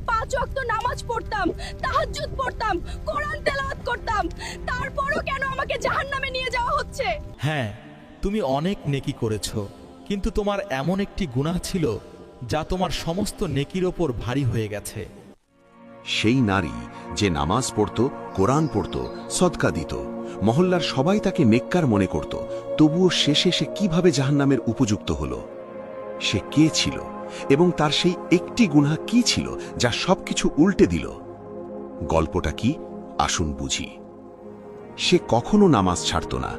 5 ওয়াক্ত নামাজ পড়তাম, তাহাজ্জুদ পড়তাম, কোরআন তেলাওয়াত করতাম, তারপরও কেন আমাকে জাহান্নামে নিয়ে যাওয়া হচ্ছে? হ্যাঁ, তুমি অনেক নেকি করেছ, কিন্তু তোমার এমন একটি গুনাহ ছিল যা তোমার সমস্ত নেকির ওপর ভারী হয়ে গেছে। সেই নারী যে নামাজ পড়ত, কোরআন পড়ত, সদকা দিত, মহল্লার সবাই তাকে নেককার মনে করত, তবুও শেষে সে কিভাবে জাহান্নামের উপযুক্ত হল? সে কে ছিল এবং তার সেই একটি গুনাহ কি ছিল যা সবকিছু উল্টে দিল? গল্পটা কি, আসুন বুঝি। সে কখনো নামাজ ছাড়ত না।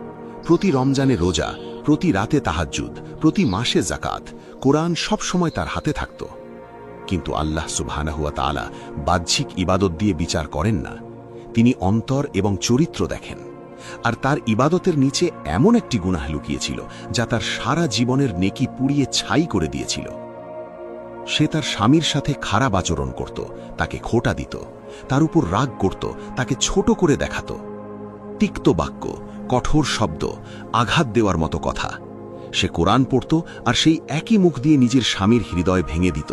প্রতি রমজানে রোজা, প্রতি রাতে তাহাজ্জুদ, প্রতি মাসে যাকাত, কোরআন সব সময় তার হাতে থাকত। কিন্তু আল্লাহ সুবহানাহু ওয়া তাআলা বাহ্যিক ইবাদত দিয়ে বিচার করেন না, তিনি অন্তর এবং চরিত্র দেখেন। আর তার ইবাদতের নিচে এমন একটি গুনাহ লুকিয়েছিল যা তার সারা জীবনের নেকি পুড়িয়ে ছাই করে দিয়েছিল। সে তার স্বামীর সাথে খারাপ আচরণ করত, তাকে খোঁটা দিত, তার উপর রাগ করত, তাকে ছোট করে দেখাত। তিক্ত বাক্য, কঠোর শব্দ, আঘাত দেওয়ার মতো কথা। সে কোরআন পড়ত আর সেই একই মুখ দিয়ে নিজের স্বামীর হৃদয় ভেঙে দিত।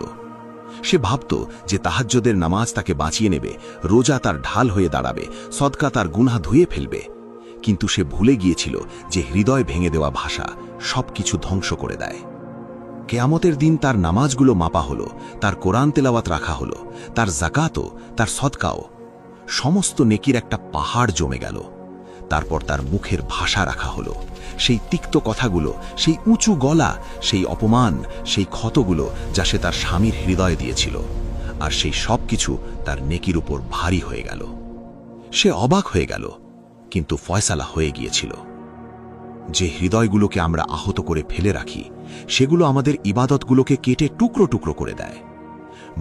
সে ভাবত যে তাহাজ্জুদের নামাজ তাকে বাঁচিয়ে নেবে, রোজা তার ঢাল হয়ে দাঁড়াবে, সদকা তার গুনাহ ধুয়ে ফেলবে। কিন্তু সে ভুলে গিয়েছিল যে হৃদয় ভেঙে দেওয়া ভাষা সবকিছু ধ্বংস করে দেয়। কেয়ামতের দিন তার নামাজগুলো মাপা হলো, তার কোরআন তেলাওয়াত রাখা হলো, তার যাকাতও, তার সদকাও। সমস্ত নেকির একটা পাহাড় জমে গেল। তারপর তার মুখের ভাষা রাখা হলো, সেই তিক্ত কথাগুলো, সেই উঁচু গলা, সেই অপমান, সেই ক্ষতগুলো যা সে তার স্বামীর হৃদয়ে দিয়েছিল। আর সেই সব কিছু তার নেকির উপর ভারী হয়ে গেল। সে অবাক হয়ে গেল, কিন্তু ফয়সালা হয়ে গিয়েছিল। যে হৃদয়গুলোকে আমরা আহত করে ফেলে রাখি, সেগুলো আমাদের ইবাদতগুলোকে কেটে টুকরো টুকরো করে দেয়।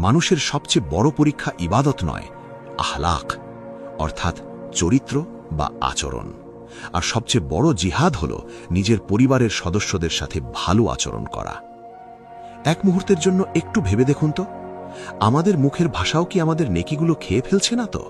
মানুষের সবচেয়ে বড় পরীক্ষা ইবাদত নয়, আহলাক, অর্থাৎ চরিত্র বা আচরণ। আর সবচেয়ে বড় জিহাদ হল নিজের পরিবারের সদস্যদের সাথে ভালো আচরণ করা। এক মুহূর্তের জন্য একটু ভেবে দেখুন তো, আমাদের মুখের ভাষাও কি আমাদের নেকিগুলো খেয়ে ফেলছে না তো?